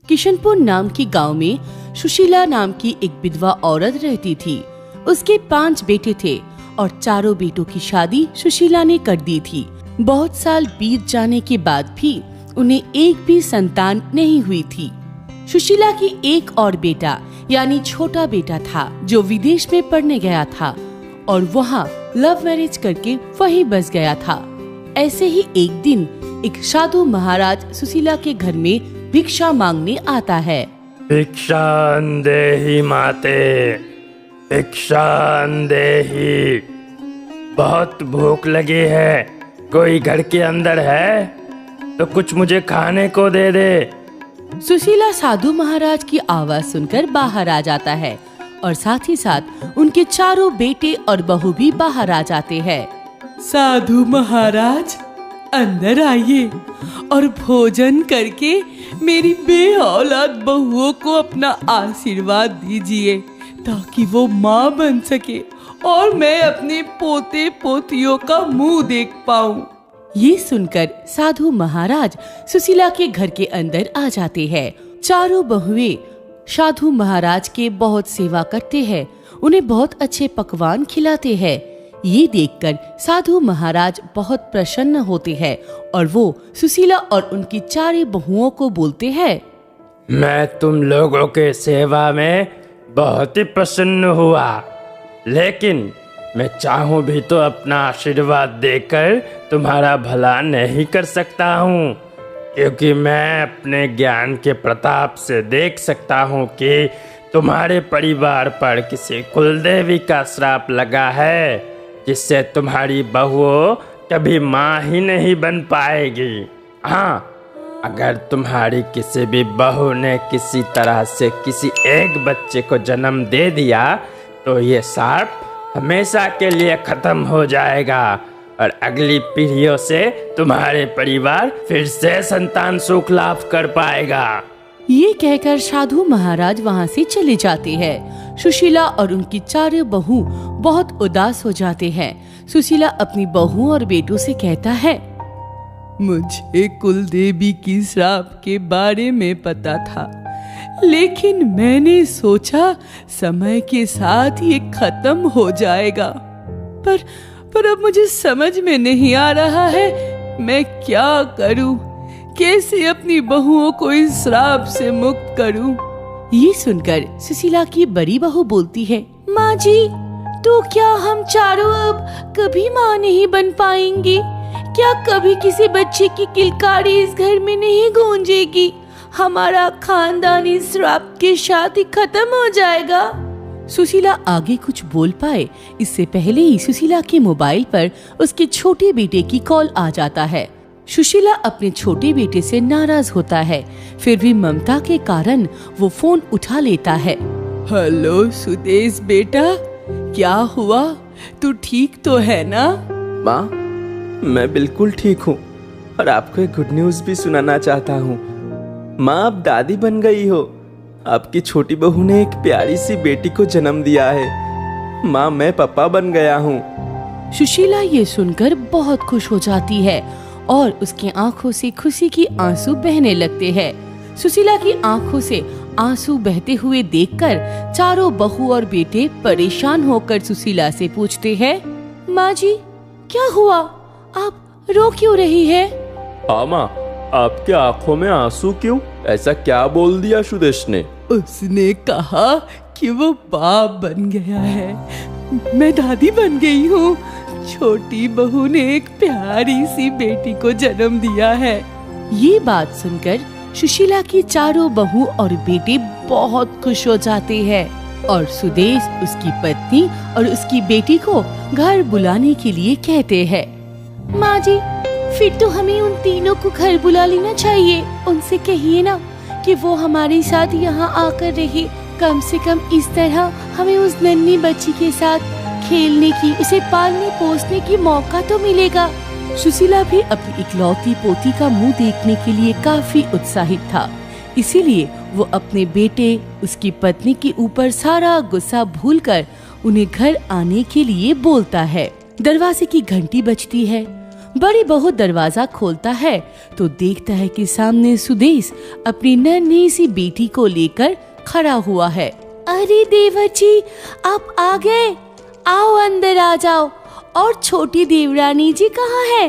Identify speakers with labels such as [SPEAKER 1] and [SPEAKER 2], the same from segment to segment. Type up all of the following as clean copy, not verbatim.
[SPEAKER 1] किशनपुर नाम के गांव में सुशीला नाम की एक विधवा औरत रहती थी। उसके 5 बेटे थे और चारों बेटों की शादी सुशीला ने कर दी थी। बहुत साल बीत जाने के बाद भी उन्हें एक भी संतान नहीं हुई थी। सुशीला की एक और बेटा यानी छोटा बेटा था जो विदेश में पढ़ने गया था और वहाँ लव मैरिज करके वहीं बस गया था। ऐसे ही एक दिन एक साधु महाराज सुशीला के घर में भिक्षा मांगने आता है।
[SPEAKER 2] भिक्षां देहि माते, भिक्षां देहि। बहुत भूख लगी है, कोई घर के अंदर है तो कुछ मुझे खाने को दे दे।
[SPEAKER 1] सुशीला साधु महाराज की आवाज सुनकर बाहर आ जाता है और साथ ही साथ उनके चारों बेटे और बहू भी बाहर आ जाते हैं। साधु महाराज अंदर आइए और भोजन करके मेरी बेऔलाद बहुओं को अपना आशीर्वाद दीजिए ताकि वो माँ बन सके और मैं अपने पोते पोतियों का मुंह देख पाऊं। ये सुनकर साधु महाराज सुशीला के घर के अंदर आ जाते हैं। चारों बहुएं साधु महाराज के बहुत सेवा करते हैं, उन्हें बहुत अच्छे पकवान खिलाते हैं। ये देखकर साधु महाराज बहुत प्रसन्न होते हैं और वो सुशीला और उनकी 4 बहुओं को बोलते हैं,
[SPEAKER 2] मैं तुम लोगों के सेवा में बहुत ही प्रसन्न हुआ, लेकिन मैं चाहूँ भी तो अपना आशीर्वाद देकर तुम्हारा भला नहीं कर सकता हूँ, क्योंकि मैं अपने ज्ञान के प्रताप से देख सकता हूँ कि तुम्हारे परिवार पर किसी कुलदेवी का श्राप लगा है, जिससे तुम्हारी बहुओं कभी माँ ही नहीं बन पाएगी। हाँ, अगर तुम्हारी किसी भी बहू ने किसी तरह से किसी एक बच्चे को जन्म दे दिया तो ये श्राप हमेशा के लिए खत्म हो जाएगा और अगली पीढ़ियों से तुम्हारे परिवार फिर से संतान सुख लाभ कर पाएगा।
[SPEAKER 1] ये कहकर साधु महाराज वहाँ से चले जाते हैं। सुशीला और उनकी 4 बहू बहुत उदास हो जाते हैं। सुशीला अपनी बहू और बेटों से कहता है, मुझे कुलदेवी की श्राप के बारे में पता था, लेकिन मैंने सोचा समय के साथ ये खत्म हो जाएगा। पर अब मुझे समझ में नहीं आ रहा है मैं क्या करूं, कैसे अपनी बहुओं को इस श्राप से मुक्त करूं। ये सुनकर सुशीला की बड़ी बहू बोलती है, माँ जी, तो क्या हम चारों अब कभी माँ नहीं बन पाएंगी? क्या कभी किसी बच्चे की किलकारी इस घर में नहीं गूंजेगी? हमारा खानदानी श्राप के साथ ही खत्म हो जाएगा। सुशीला आगे कुछ बोल पाए इससे पहले ही सुशीला के मोबाइल पर उसके छोटे बेटे की कॉल आ जाता है। सुशीला अपने छोटे बेटे से नाराज होता है, फिर भी ममता के कारण वो फोन उठा लेता है। हेलो सुदेश बेटा, क्या हुआ? तू ठीक तो है ना?
[SPEAKER 3] माँ, मैं बिल्कुल ठीक हूँ और आपको एक गुड न्यूज़ भी सुनाना चाहता हूँ। माँ, आप दादी बन गई हो। आपकी छोटी बहू ने एक प्यारी सी बेटी को जन्म दिया है। माँ, मैं पापा बन गया हूँ।
[SPEAKER 1] सुशीला ये सुनकर बहुत खुश हो जाती है और उसकी आंखों से खुशी की आंसू बहने लगते हैं। सुशीला की आंखों से आंसू बहते हुए देखकर चारों बहू और बेटे परेशान होकर सुशीला से पूछते हैं, माँ जी, क्या हुआ? आप रो क्यों रही है?
[SPEAKER 3] हाँ माँ, आपके आंखों में आंसू क्यों? ऐसा क्या बोल दिया सुदेश ने?
[SPEAKER 1] उसने कहा कि वो बाप बन गया है, मैं दादी बन गई हूँ। छोटी बहू ने एक प्यारी सी बेटी को जन्म दिया है। ये बात सुनकर सुशीला की चारों बहू और बेटे बहुत खुश हो जाते हैं और सुदेश उसकी पत्नी और उसकी बेटी को घर बुलाने के लिए कहते हैं। माँ जी, फिर तो हमें उन तीनों को घर बुला लेना चाहिए। उनसे कहिए ना कि वो हमारे साथ यहाँ आकर रहे। कम से कम इस तरह हमें उस नन्ही बच्ची के साथ खेलने की, उसे पालने पोसने की मौका तो मिलेगा। सुशीला भी अपनी इकलौती पोती का मुंह देखने के लिए काफी उत्साहित था, इसीलिए वो अपने बेटे, उसकी पत्नी के ऊपर सारा गुस्सा भूलकर उन्हें घर आने के लिए बोलता है। दरवाजे की घंटी बजती है। बड़ी बहू दरवाजा खोलता है तो देखता है कि सामने सुदेश अपनी नन्ही सी बेटी को लेकर खड़ा हुआ है। अरे देवर जी, आप आ गए, आओ अंदर आ जाओ। और छोटी देवरानी जी कहाँ है?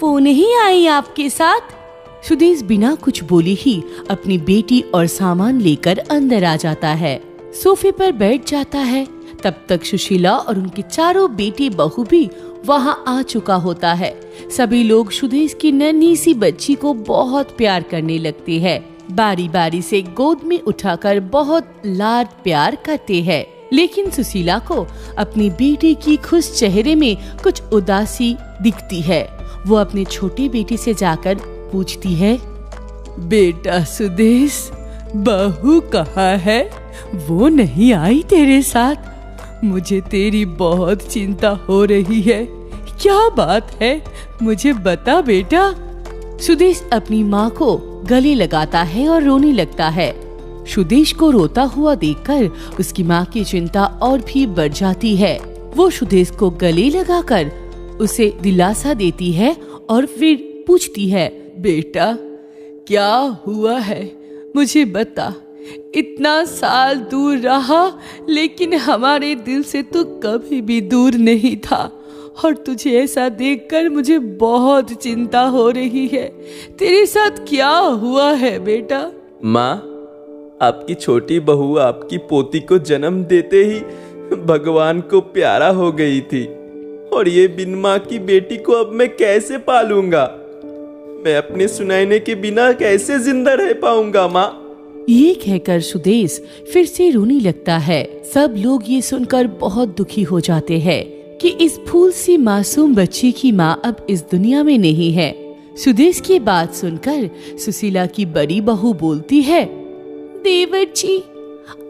[SPEAKER 1] वो नहीं आई आपके साथ? सुदेश बिना कुछ बोले ही अपनी बेटी और सामान लेकर अंदर आ जाता है, सोफे पर बैठ जाता है। तब तक सुशीला और उनके चारों बेटी बहू भी वहां आ चुका होता है। सभी लोग सुदेश की नन्ही सी बच्ची को बहुत प्यार करने लगते हैं, बारी बारी से गोद में उठाकर बहुत लाड प्यार करते हैं। लेकिन सुशीला को अपनी बेटी की खुश चेहरे में कुछ उदासी दिखती है। वो अपने छोटे बेटे से जाकर पूछती है, बेटा सुदेश, बहू कहाँ है? वो नहीं आई तेरे साथ? मुझे तेरी बहुत चिंता हो रही है। क्या बात है, मुझे बता बेटा। सुदेश अपनी माँ को गले लगाता है और रोने लगता है। सुदेश को रोता हुआ देखकर उसकी माँ की चिंता और भी बढ़ जाती है। वो सुदेश को गले लगाकर उसे दिलासा देती है और फिर पूछती है, बेटा क्या हुआ है, मुझे बता। इतना साल दूर रहा लेकिन हमारे दिल से तू कभी भी दूर नहीं था, और तुझे ऐसा देखकर मुझे बहुत चिंता हो रही है। तेरे साथ क्या हुआ है बेटा?
[SPEAKER 3] माँ, आपकी छोटी बहू आपकी पोती को जन्म देते ही भगवान को प्यारा हो गई थी, और ये बिन माँ की बेटी को अब मैं कैसे पालूंगा? मैं अपने सुनैने के बिना कैसे जिंदा रह पाऊंगा माँ?
[SPEAKER 1] ये कहकर सुदेश फिर से रोने लगता है। सब लोग ये सुनकर बहुत दुखी हो जाते हैं कि इस फूल सी मासूम बच्ची की माँ अब इस दुनिया में नहीं है। सुदेश की बात सुनकर सुशीला की बड़ी बहू बोलती है, देवर जी,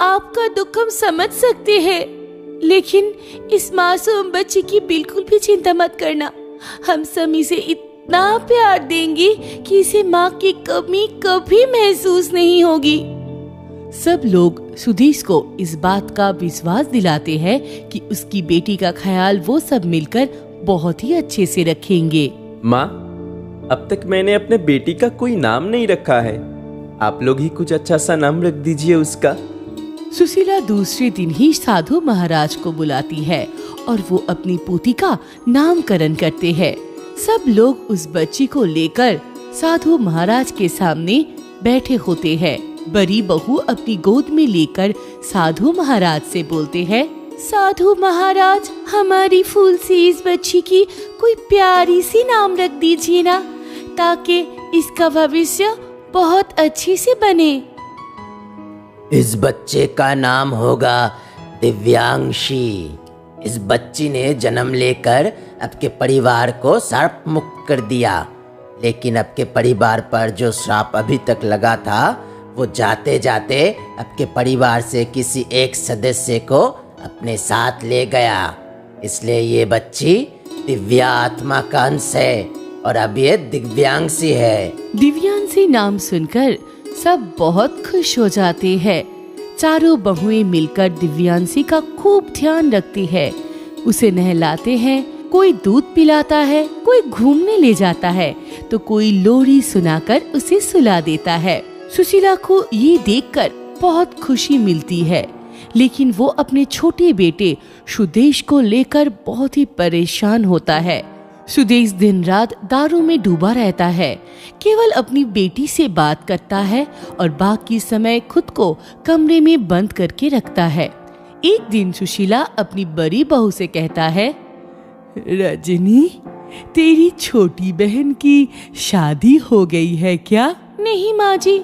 [SPEAKER 1] आपका दुख हम समझ सकते हैं, लेकिन इस मासूम बच्ची की बिल्कुल भी चिंता मत करना। हम सब इसे इतना प्यार देंगे कि इसे माँ की कमी कभी महसूस नहीं होगी। सब लोग सुदेश को इस बात का विश्वास दिलाते हैं कि उसकी बेटी का ख्याल वो सब मिलकर बहुत ही अच्छे से रखेंगे।
[SPEAKER 3] माँ, अब तक मैंने अपने बेटी का कोई नाम नहीं रखा है, आप लोग ही कुछ अच्छा सा नाम रख दीजिए उसका।
[SPEAKER 1] सुशीला दूसरे दिन ही साधु महाराज को बुलाती है और वो अपनी पोती का नामकरण करते हैं। सब लोग उस बच्ची को लेकर साधु महाराज के सामने बैठे होते हैं। बड़ी बहू अपनी गोद में लेकर साधु महाराज से बोलते हैं, साधु महाराज, हमारी फूल सी इस बच्ची की कोई प्यारी सी नाम रख दीजिए ना, ताकि इसका भविष्य बहुत अच्छी से बने।
[SPEAKER 4] इस बच्चे का नाम होगा दिव्यांशी। इस बच्ची ने जन्म लेकर आपके परिवार को श्राप मुक्त कर दिया, लेकिन आपके परिवार पर जो श्राप अभी तक लगा था वो जाते जाते आपके परिवार से किसी एक सदस्य को अपने साथ ले गया। इसलिए ये बच्ची दिव्यात्मा का अंश है और अब ये दिव्यांशी है।
[SPEAKER 1] दिव्यांशी नाम सुनकर सब बहुत खुश हो जाते हैं। चारों बहुएं मिलकर दिव्यांशी का खूब ध्यान रखती है, उसे नहलाते हैं, कोई दूध पिलाता है, कोई घूमने ले जाता है तो कोई लोरी सुनाकर उसे सुला देता है। सुशीला को ये देखकर बहुत खुशी मिलती है, लेकिन वो अपने छोटे बेटे सुदेश को लेकर बहुत ही परेशान होता है। सुदेश दिन रात दारू में डूबा रहता है, केवल अपनी बेटी से बात करता है और बाकी समय खुद को कमरे में बंद करके रखता है। एक दिन सुशीला अपनी बड़ी बहू से कहता है, रजनी, तेरी छोटी बहन की शादी हो गई है क्या? नहीं माँ जी,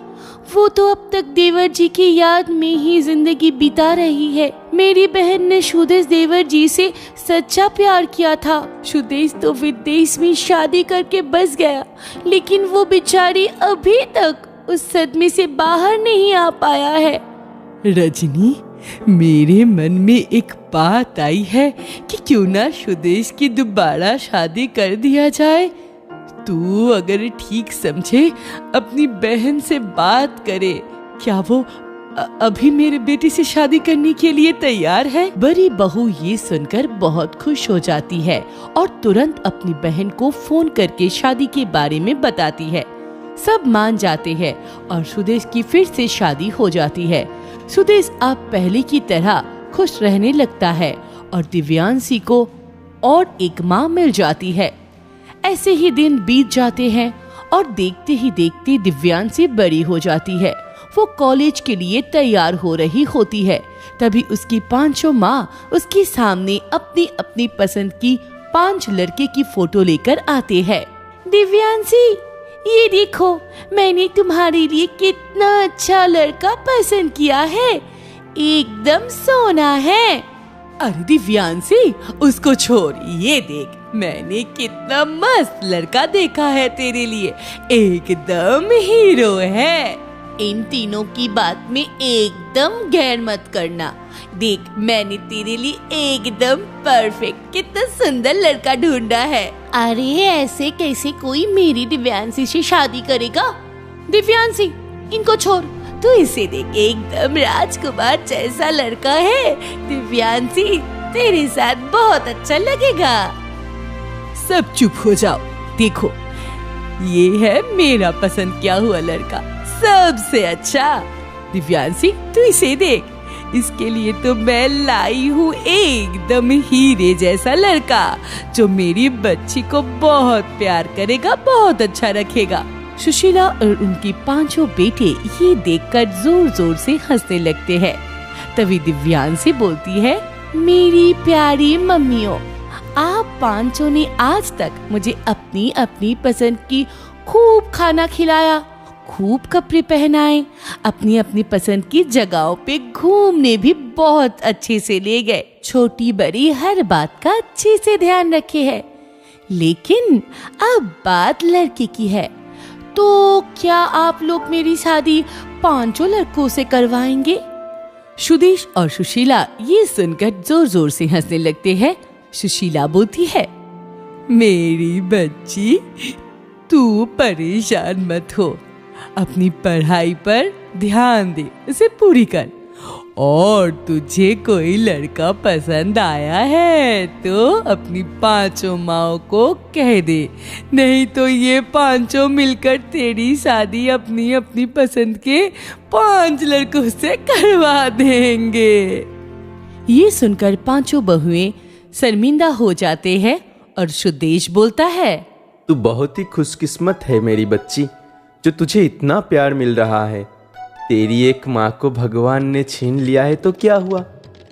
[SPEAKER 1] वो तो अब तक देवर जी की याद में ही जिंदगी बिता रही है। मेरी बहन ने सुदेश देवर जी से सच्चा प्यार किया था। सुदेश तो विदेश में शादी करके बस गया, लेकिन वो बेचारी अभी तक उस सदमे से बाहर नहीं आ पाया है। रजनी, मेरे मन में एक बात आई है कि क्यों ना सुदेश की दोबारा शादी कर दिया जाए। तू अगर ठीक समझे अपनी बहन से बात करे, क्या वो अभी मेरे बेटे से शादी करने के लिए तैयार है। बड़ी बहू ये सुनकर बहुत खुश हो जाती है और तुरंत अपनी बहन को फोन करके शादी के बारे में बताती है। सब मान जाते हैं और सुदेश की फिर से शादी हो जाती है। सुदेश अब पहले की तरह खुश रहने लगता है और दिव्यांशी को और एक माँ मिल जाती है। ऐसे ही दिन बीत जाते हैं और देखते ही देखते दिव्यांशी बड़ी हो जाती है। वो कॉलेज के लिए तैयार हो रही होती है। तभी उसकी पांचों माँ उसके सामने अपनी अपनी पसंद की 5 लड़के की फोटो लेकर आते हैं। दिव्यांशी, ये देखो, मैंने तुम्हारे लिए कितना अच्छा लड़का पसंद किया है, एकदम सोना है। अरे दिव्यांशी, उसको छोड़, ये देख, मैंने कितना मस्त लड़का देखा है तेरे लिए, एकदम हीरो है। इन तीनों की बात में एकदम गैर मत करना। देख, मैंने तेरे लिए एकदम परफेक्ट कितना सुंदर लड़का ढूंढा है। अरे ऐसे कैसे कोई मेरी दिव्यांशी से शादी करेगा? दिव्यांशी, इनको छोड़, तू इसे देख, एकदम राजकुमार जैसा लड़का है। दिव्यांशी, तेरे साथ बहुत अच्छा लगेगा। सब चुप हो जाओ। देखो, ये है मेरा पसंद किया हुआ लड़का, सबसे अच्छा। दिव्यांशी, तू इसे देख, इसके लिए तो मैं लाई हूँ एकदम हीरे जैसा लड़का, जो मेरी बच्ची को बहुत प्यार करेगा, बहुत अच्छा रखेगा। सुशीला और उनकी 5 बेटे ये देखकर जोर जोर से हंसने लगते हैं। तभी दिव्यांशी बोलती है, मेरी प्यारी मम्मियों, आप 5 ने आज तक मुझे अपनी अपनी पसंद की खूब खाना खिलाया, खूब कपड़े पहनाए, अपनी अपनी पसंद की जगहों पे घूमने भी बहुत अच्छे से ले गए, छोटी बड़ी हर बात का अच्छे से ध्यान रखे है। लेकिन अब बात लड़के की है, तो क्या आप लोग मेरी शादी 5 लड़कों से करवाएंगे? सुदेश और सुशीला ये सुनकर जोर जोर से हंसने लगते हैं। सुशीला बोलती है, मेरी बच्ची, तू परेशान मत हो, अपनी पढ़ाई पर ध्यान दे, उसे पूरी कर। और तुझे कोई लड़का पसंद आया है तो अपनी 5 माँओं को कह दे, नहीं तो ये 5 मिलकर तेरी शादी अपनी अपनी पसंद के 5 लड़कों से करवा देंगे। ये सुनकर 5 बहुएं शर्मिंदा हो जाते हैं और सुदेश बोलता है,
[SPEAKER 3] तू बहुत ही खुशकिस्मत है मेरी बच्ची, जो तुझे इतना प्यार मिल रहा है। तेरी एक माँ को भगवान ने छीन लिया है तो क्या हुआ,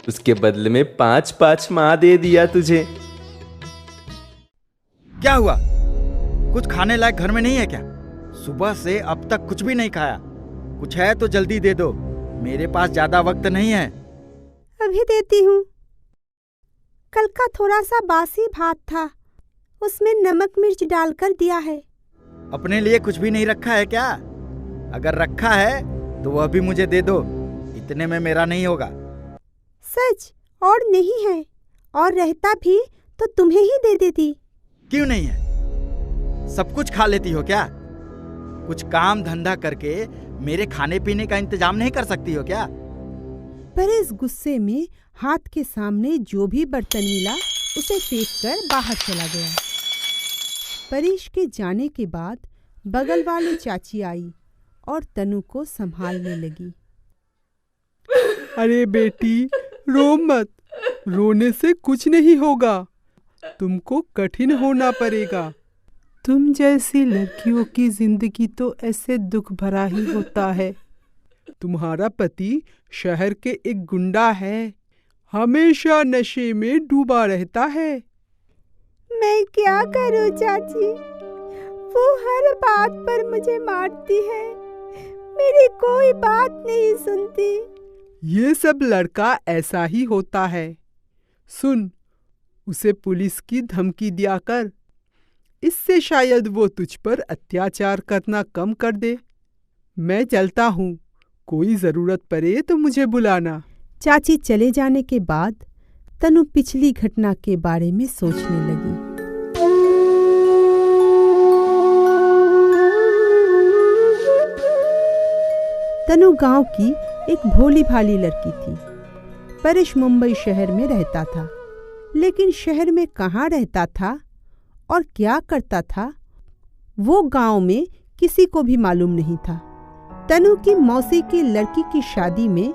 [SPEAKER 3] उसके बदले में 5 माँ दे दिया तुझे।
[SPEAKER 5] क्या हुआ? कुछ खाने लायक घर में नहीं है क्या? सुबह से अब तक कुछ भी नहीं खाया। कुछ है तो जल्दी दे दो, मेरे पास ज्यादा वक्त नहीं है।
[SPEAKER 6] अभी देती हूँ। कल का थोड़ा सा बासी भात था, उसमें नमक मिर्च डालकर दिया है।
[SPEAKER 5] अपने लिए कुछ भी नहीं रखा है क्या? अगर रखा है तो वह भी मुझे दे दो, इतने में मेरा नहीं होगा।
[SPEAKER 6] सच? और नहीं है, और रहता भी तो तुम्हें ही दे देती।
[SPEAKER 5] क्यों नहीं है? सब कुछ खा लेती हो क्या? कुछ काम धंधा करके मेरे खाने पीने का इंतजाम नहीं कर सकती हो क्या?
[SPEAKER 6] परेश गुस्से में हाथ के सामने जो भी बर्तन मिला उसे फेंक कर बाहर चला गया। परेश के जाने के बाद बगल वाली चाची आई और तनु को संभालने लगी।
[SPEAKER 7] अरे बेटी, रो मत, रोने से कुछ नहीं होगा, तुमको कठिन होना पड़ेगा। तुम जैसी लड़कियों की जिंदगी तो ऐसे दुख भरा ही होता है। तुम्हारा पति शहर के एक गुंडा है, हमेशा नशे में डूबा रहता है।
[SPEAKER 6] मैं क्या करूं चाची, वो हर बात पर मुझे मारती है, मेरी कोई बात नहीं सुनती।
[SPEAKER 7] ये सब लड़का ऐसा ही होता है। सुन, उसे पुलिस की धमकी दिया कर, इससे शायद वो तुझ पर अत्याचार करना कम कर दे। मैं चलता हूँ, कोई जरूरत पड़े तो मुझे बुलाना।
[SPEAKER 6] चाची चले जाने के बाद तनु पिछली घटना के बारे में सोचने लगी। तनु गांव की एक भोली भाली लड़की थी। परेश मुंबई शहर में रहता था, लेकिन शहर में कहाँ रहता था और क्या करता था वो गांव में किसी को भी मालूम नहीं था। तनु की मौसी की लड़की की शादी में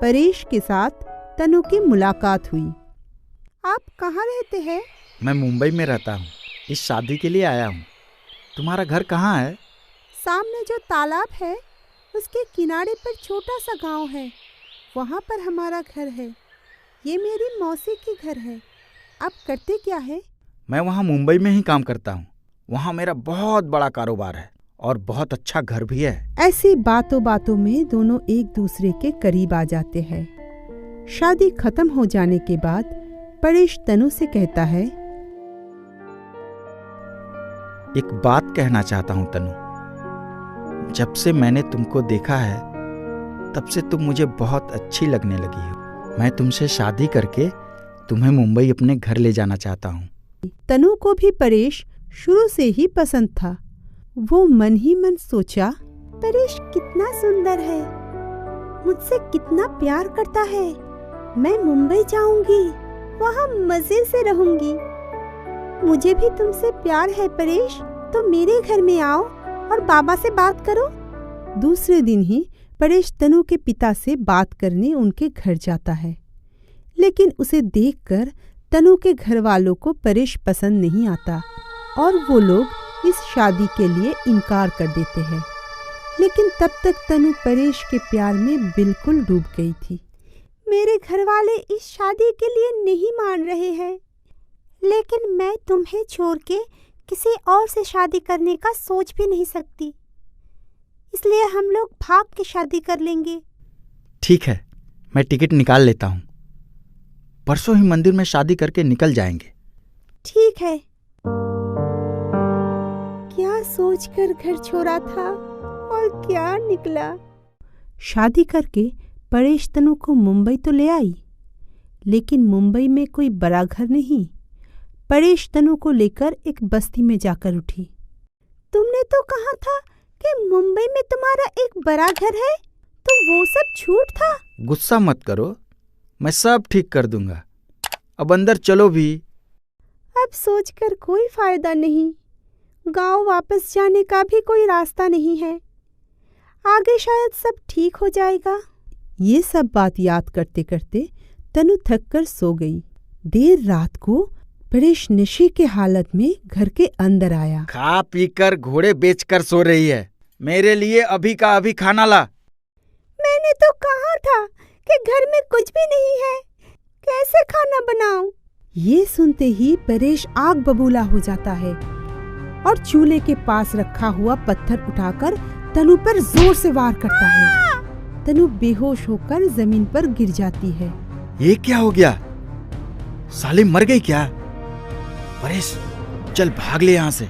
[SPEAKER 6] परेश के साथ तनु की मुलाकात हुई। आप कहाँ रहते हैं?
[SPEAKER 5] मैं मुंबई में रहता हूँ, इस शादी के लिए आया हूँ। तुम्हारा घर कहाँ है?
[SPEAKER 6] सामने जो तालाब है उसके किनारे पर छोटा सा गांव है, वहाँ पर हमारा घर है। ये मेरी मौसी की घर है। आप करते क्या है?
[SPEAKER 5] मैं वहाँ मुंबई में ही काम करता हूँ। वहाँ मेरा बहुत बड़ा कारोबार है और बहुत अच्छा घर भी है।
[SPEAKER 6] ऐसी बातों बातों में दोनों एक दूसरे के करीब आ जाते हैं। शादी खत्म हो जाने के बाद परेश तनु से कहता है,
[SPEAKER 5] एक बात कहना चाहता हूँ तनु। जब से मैंने तुमको देखा है तब से तुम मुझे बहुत अच्छी लगने लगी हो। मैं तुमसे शादी करके तुम्हें मुंबई अपने घर ले जाना चाहता हूँ।
[SPEAKER 6] तनु को भी परेश शुरू से ही पसंद था। वो मन ही मन सोचा, परेश कितना सुंदर है, मुझसे कितना प्यार करता है। मैं मुंबई जाऊंगी, वहाँ मजे से रहूंगी। मुझे भी तुमसे प्यार है परेश, तो मेरे घर में आओ और बाबा से बात करो। दूसरे दिन ही परेश तनु के पिता से बात करने उनके घर जाता है, लेकिन उसे देखकर तनु के घर वालों को परेश पसंद नहीं आता और वो लोग इस शादी के लिए इनकार कर देते हैं। लेकिन तब तक तनु परेश के प्यार में बिल्कुल डूब गई थी। मेरे घर वाले इस शादी के लिए नहीं मान रहे हैं, लेकिन मैं तुम्हें छोड़ के किसी और से शादी करने का सोच भी नहीं सकती, इसलिए हम लोग भाग के शादी कर लेंगे।
[SPEAKER 5] ठीक है, मैं टिकट निकाल लेता हूँ। परसों ही मंदिर में शादी करके निकल जाएंगे।
[SPEAKER 6] ठीक है। क्या सोचकर घर छोड़ा था और क्या निकला। शादी करके परेश तनु को मुंबई तो ले आई, लेकिन मुंबई में कोई बड़ा घर नहीं। परेश तनु को लेकर एक बस्ती में जाकर उठी। तुमने तो कहा था कि मुंबई में तुम्हारा एक बड़ा घर है, तो वो सब झूठ था।
[SPEAKER 5] गुस्सा मत करो, मैं सब ठीक कर दूंगा। अब अंदर चलो भी।
[SPEAKER 6] अब सोचकर कोई फायदा नहीं, गांव वापस जाने का भी कोई रास्ता नहीं है। आगे शायद सब ठीक हो जाएगा। ये सब बात याद करते करते तनु थक कर सो गई। देर रात को परेश नशे के हालत में घर के अंदर आया।
[SPEAKER 5] खा पी कर घोड़े बेच कर सो रही है, मेरे लिए अभी का अभी खाना ला।
[SPEAKER 6] मैंने तो कहा था कि घर में कुछ भी नहीं है, कैसे खाना बनाऊं? ये सुनते ही परेश आग बबूला हो जाता है और चूल्हे के पास रखा हुआ पत्थर उठाकर तनु पर जोर से वार करता है। तनु बेहोश होकर जमीन पर गिर जाती है।
[SPEAKER 5] ये क्या हो गया? साली मर गई क्या? परेश चल भाग ले यहाँ से।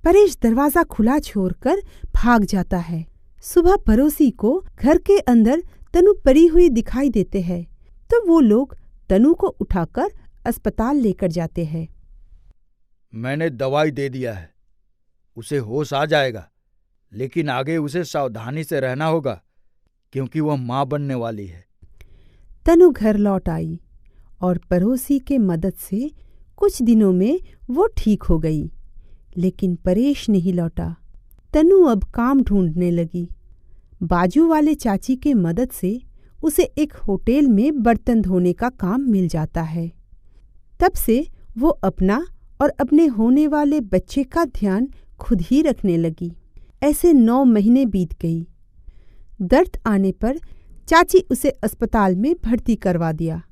[SPEAKER 6] परेश दरवाजा खुला छोड़कर भाग जाता है। सुबह पड़ोसी को घर के अंदर तनु पड़ी हुई दिखाई देते हैं, तो वो लोग तनु को उठाकर अस्पताल लेकर जाते हैं।
[SPEAKER 5] मैंने दवाई दे दिया है, उसे होश आ जाएगा, लेकिन आगे उसे सावधानी से रहना होगा क्योंकि वह मां बनने वाली है।
[SPEAKER 6] तनु घर लौट आई और पड़ोसी के मदद से कुछ दिनों में वो ठीक हो गई, लेकिन परेश नहीं लौटा। तनु अब काम ढूंढने लगी। बाजू वाले चाची के मदद से उसे एक होटल में बर्तन धोने का काम मिल जाता है। तब से वो अपना और अपने होने वाले बच्चे का ध्यान खुद ही रखने लगी। ऐसे 9 महीने बीत गई। दर्द आने पर चाची उसे अस्पताल में भर्ती करवा दिया।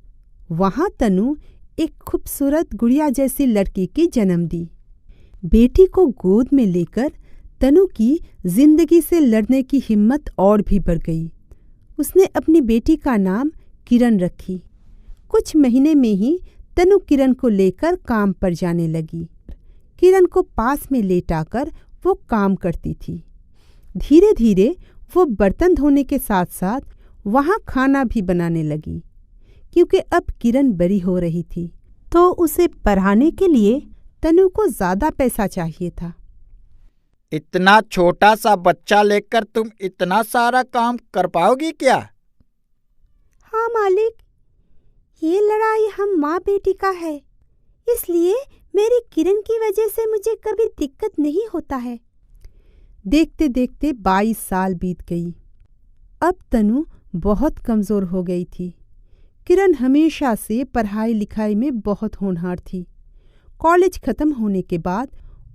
[SPEAKER 6] वहां तनु एक खूबसूरत गुड़िया जैसी लड़की की जन्म दी। बेटी को गोद में लेकर तनु की जिंदगी से लड़ने की हिम्मत और भी बढ़ गई। उसने अपनी बेटी का नाम किरण रखी। कुछ महीने में ही तनु किरण को लेकर काम पर जाने लगी। किरण को पास में लेटाकर वो काम करती थी। धीरे धीरे वो बर्तन धोने के साथ साथ वहाँ खाना भी बनाने लगी, क्योंकि अब किरण बड़ी हो रही थी, तो उसे पढ़ाने के लिए तनु को ज्यादा पैसा चाहिए था।
[SPEAKER 5] इतना छोटा सा बच्चा लेकर तुम इतना सारा काम कर पाओगी क्या?
[SPEAKER 6] हाँ मालिक, ये लड़ाई हम माँ बेटी का है, इसलिए मेरी किरण की वजह से मुझे कभी दिक्कत नहीं होता है। देखते देखते 22 साल बीत गई। अब तनु बहुत कमजोर हो गई थी। किरण हमेशा से पढ़ाई लिखाई में बहुत होनहार थी। कॉलेज खत्म होने के बाद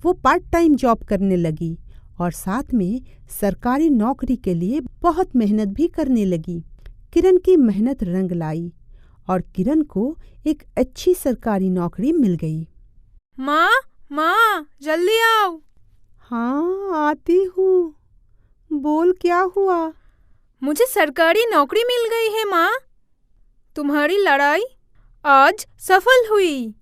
[SPEAKER 6] वो पार्ट टाइम जॉब करने लगी और साथ में सरकारी नौकरी के लिए बहुत मेहनत भी करने लगी। किरण की मेहनत रंग लाई और किरण को एक अच्छी सरकारी नौकरी मिल गई।
[SPEAKER 8] माँ, माँ, जल्दी आओ।
[SPEAKER 6] हाँ, आती हूँ। बोल, क्या हुआ?
[SPEAKER 8] मुझे सरकारी नौकरी मिल गई है माँ। तुम्हारी लड़ाई आज सफल हुई।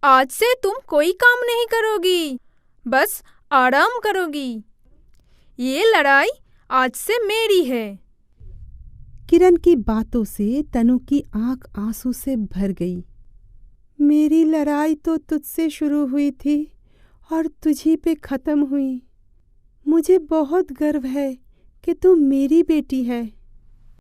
[SPEAKER 8] आज से तुम कोई काम नहीं करोगी, बस आराम करोगी। ये लड़ाई आज से मेरी है।
[SPEAKER 6] किरण की बातों से तनु की आंख आंसू से भर गई। मेरी लड़ाई तो तुझसे शुरू हुई थी और तुझी पे खत्म हुई। मुझे बहुत गर्व है कि तू मेरी बेटी है।